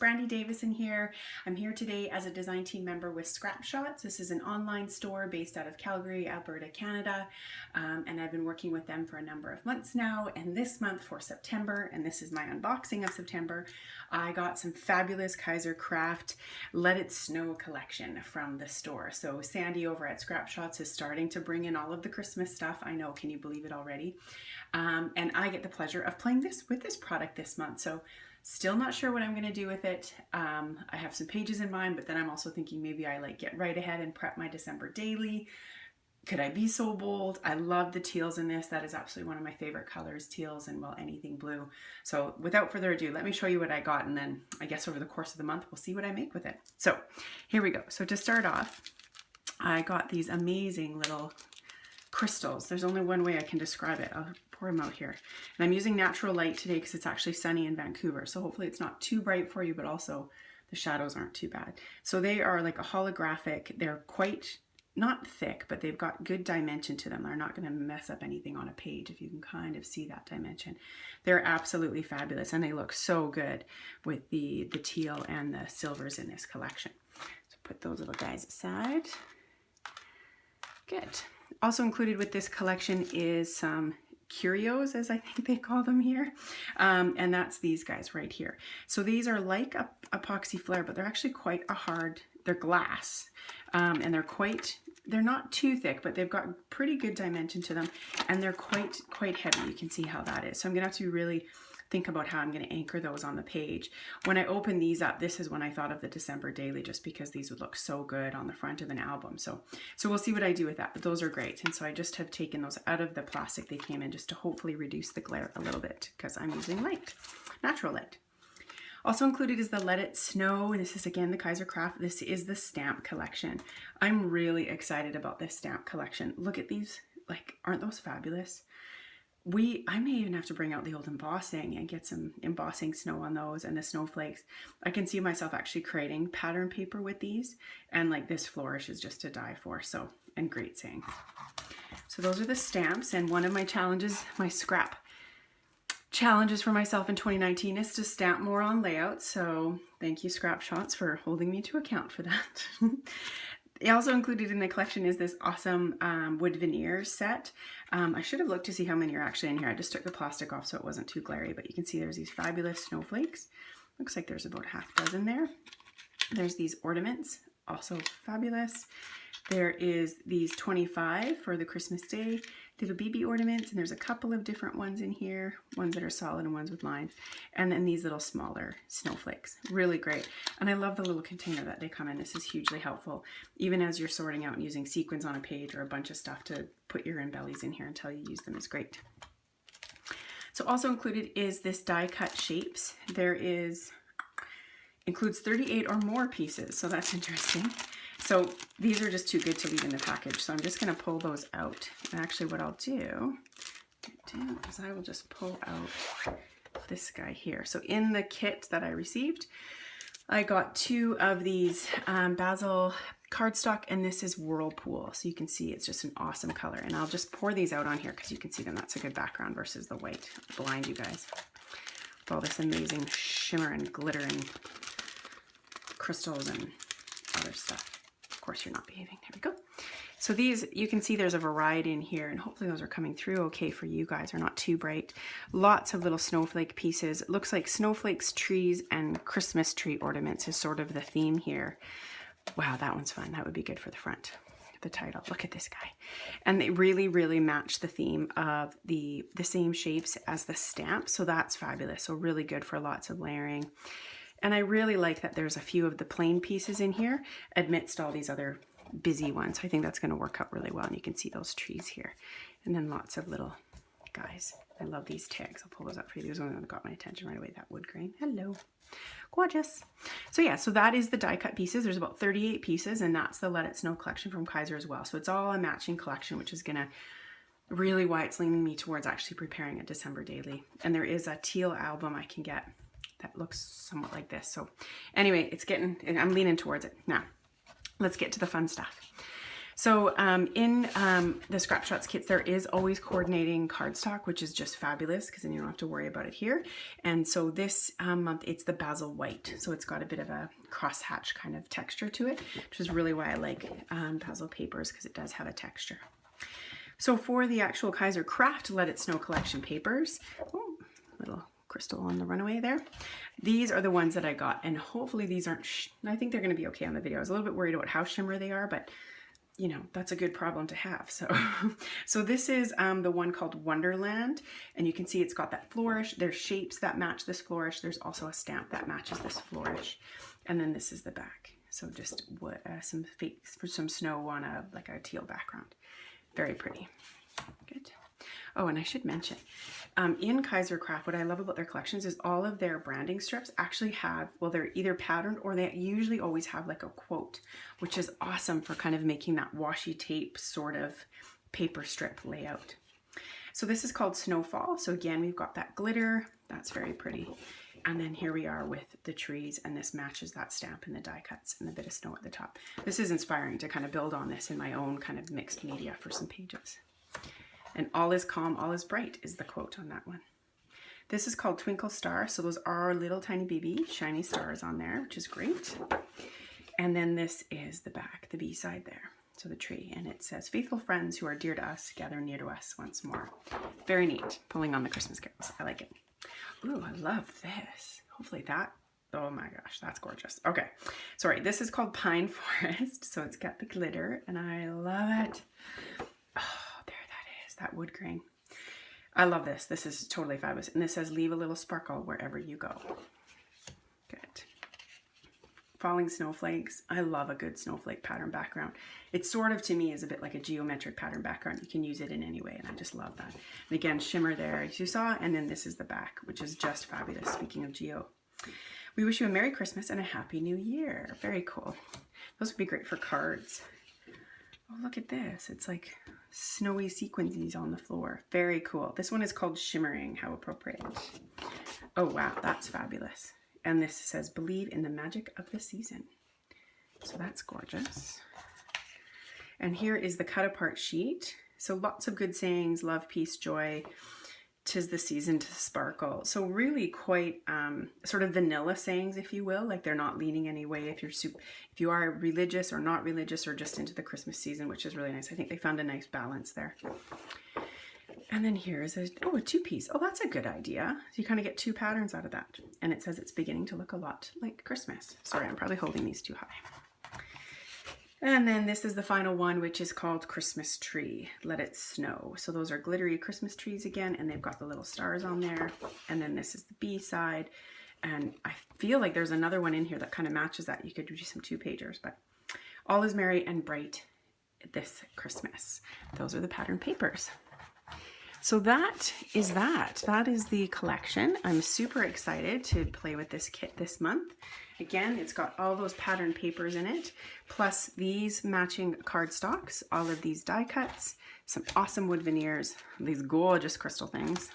Brandy Davison here. I'm here today as a design team member with Scrap Shotz. This is an online store based out of Calgary, Alberta, Canada. And I've been working with them for a number of months now. And this month for September, and this is my unboxing of September, I got some fabulous Kaisercraft Let It Snow collection from the store. So Sandy over at Scrap Shotz is starting to bring in all of the Christmas stuff. I know, can you believe it already? And I get the pleasure of playing with this product this month. So still not sure what I'm going to do with it. I have some pages in mind, but then I'm also thinking maybe I get right ahead and prep my December daily. Could I be so bold? I love the teals in this. That is absolutely one of my favorite colors, teals and, well, anything blue. So without further ado, let me show you what I got, and then I guess over the course of the month, we'll see what I make with it. So here we go. So to start off, I got these amazing little crystals. There's only one way I can describe it. I'll pour them out here. And I'm using natural light today because it's actually sunny in Vancouver. So hopefully it's not too bright for you, but also the shadows aren't too bad. So they are like a holographic. They're quite not thick, but they've got good dimension to them. They're not going to mess up anything on a page, if you can kind of see that dimension. They're absolutely fabulous, and they look so good with the teal and the silvers in this collection. So put those little guys aside. Good. Also included with this collection is some Curios, as I think they call them here, and that's these guys right here. So these are like a epoxy flare, but they're actually quite a hard, they're glass, and they're not too thick, but they've got pretty good dimension to them, and they're quite heavy. You can see how that is. So I'm gonna have to really think about how I'm going to anchor those on the page. When I open these up, this is when I thought of the December daily, just because these would look so good on the front of an album. So we'll see what I do with that, but those are great. And so I just have taken those out of the plastic they came in, just to hopefully reduce the glare a little bit, because I'm using light, natural light. Also included is the Let It Snow, and this is again the Kaisercraft. This is the stamp collection. I'm really excited about this stamp collection. Look at these, aren't those fabulous? I may even have to bring out the old embossing and get some embossing snow on those and the snowflakes. I can see myself actually creating pattern paper with these, and this flourish is just to die for. So, and great sayings. So those are the stamps, and one of my challenges, my scrap challenges for myself in 2019 is to stamp more on layout. So thank you, Scrap Shotz, for holding me to account for that. Also included in the collection is this awesome wood veneer set. I should have looked to see how many are actually in here. I just took the plastic off so it wasn't too glary, but you can see there's these fabulous snowflakes. Looks like there's about half a dozen there. There's these ornaments, also fabulous. There is these 25 for the Christmas Day little BB ornaments, and there's a couple of different ones in here, ones that are solid and ones with lines, and then these little smaller snowflakes. Really great. And I love the little container that they come in. This is hugely helpful, even as you're sorting out and using sequins on a page or a bunch of stuff to put your embellies in here until you use them. Is great. So also included is this die cut shapes. Includes 38 or more pieces, so that's interesting. So these are just too good to leave in the package, so I'm just going to pull those out. And actually what I'll do is I will just pull out this guy here. So in the kit that I received, I got 2 of these Basal Cardstock, and this is Whirlpool. So you can see it's just an awesome color. And I'll just pour these out on here because you can see them. That's a good background versus the white. I'll blind you guys with all this amazing shimmer and glitter and crystals and other stuff. Of course, you're not behaving. There we go. So these, you can see there's a variety in here, and hopefully those are coming through okay for you guys. They're not too bright. Lots of little snowflake pieces. It looks like snowflakes, trees, and Christmas tree ornaments is sort of the theme here. Wow, that one's fun. That would be good for the front, the title. Look at this guy. And they really, really match the theme of the same shapes as the stamp. So that's fabulous. So really good for lots of layering. And I really like that there's a few of the plain pieces in here amidst all these other busy ones. I think that's going to work out really well. And you can see those trees here. And then lots of little guys. I love these tags. I'll pull those up for you. These ones that got my attention right away. That wood grain. Hello. Gorgeous. So yeah, so that is the die cut pieces. There's about 38 pieces, and that's the Let It Snow collection from Kaiser as well. So it's all a matching collection, which is going to really why it's leaning me towards actually preparing a December daily. And there is a teal album I can get that looks somewhat like this. So anyway, I'm leaning towards it. Now, let's get to the fun stuff. So in the Scrap Shotz kits, there is always coordinating cardstock, which is just fabulous because then you don't have to worry about it here. And so this month, it's the Basal White. So it's got a bit of a crosshatch kind of texture to it, which is really why I like Basal papers, because it does have a texture. So for the actual Kaisercraft Let It Snow collection papers, oh, little crystal on the runaway there. These are the ones that I got, and hopefully these aren't, I think they're going to be okay on the video. I was a little bit worried about how shimmer they are, but you know, that's a good problem to have. So this is the one called Wonderland, and you can see it's got that flourish. There's shapes that match this flourish. There's also a stamp that matches this flourish. And then this is the back. So just some fakes for some snow on like a teal background. Very pretty. Good. Oh, and I should mention, in Kaisercraft, what I love about their collections is all of their branding strips actually have, well, they're either patterned or they usually always have like a quote, which is awesome for kind of making that washi tape sort of paper strip layout. So this is called Snowfall. So again, we've got that glitter. That's very pretty. And then here we are with the trees, and this matches that stamp and the die cuts and a bit of snow at the top. This is inspiring to kind of build on this in my own kind of mixed media for some pages. And all is calm, all is bright is the quote on that one. This is called Twinkle Star. So those are little tiny baby shiny stars on there, which is great. And then this is the back, the B side there. So the tree, and it says, faithful friends who are dear to us, gather near to us once more. Very neat, pulling on the Christmas carols. I like it. Ooh, I love this. Hopefully that, oh my gosh, that's gorgeous. Okay, sorry, this is called Pine Forest. So it's got the glitter, and I love it. That wood grain. I love this. This is totally fabulous. And this says, leave a little sparkle wherever you go. Good. Falling snowflakes. I love a good snowflake pattern background. It sort of, to me, is a bit like a geometric pattern background. You can use it in any way, and I just love that. And again, shimmer there, as you saw, and then this is the back, which is just fabulous. Speaking of geo. We wish you a Merry Christmas and a Happy New Year. Very cool. Those would be great for cards. Oh, look at this. It's like snowy sequences on the floor. Very cool. This one is called Shimmering. How appropriate. Oh, wow. That's fabulous. And this says, believe in the magic of the season. So that's gorgeous. And here is the cut apart sheet. So lots of good sayings, love, peace, joy. 'Tis the season to sparkle. So really quite sort of vanilla sayings, if you will. Like they're not leaning any way if you are religious or not religious or just into the Christmas season, which is really nice. I think they found a nice balance there. And then here is a two-piece. Oh, that's a good idea. So you kind of get two patterns out of that. And it says it's beginning to look a lot like Christmas. Sorry, I'm probably holding these too high. And then this is the final one, which is called Christmas Tree, Let It Snow. So those are glittery Christmas trees again, and they've got the little stars on there. And then this is the B side. And I feel like there's another one in here that kind of matches that. You could do some two-pagers, but all is merry and bright this Christmas. Those are the pattern papers. So that is that. That is the collection. I'm super excited to play with this kit this month. Again, it's got all those pattern papers in it, plus these matching cardstocks, all of these die cuts, some awesome wood veneers, these gorgeous crystal things,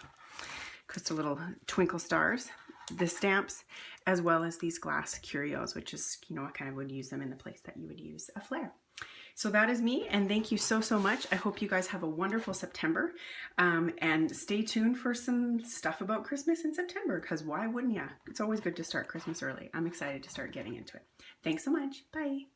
crystal little twinkle stars, the stamps, as well as these glass curios, which is, you know, I kind of would use them in the place that you would use a flare. So that is me, and thank you so, so much. I hope you guys have a wonderful September, and stay tuned for some stuff about Christmas in September, because why wouldn't ya? It's always good to start Christmas early. I'm excited to start getting into it. Thanks so much. Bye.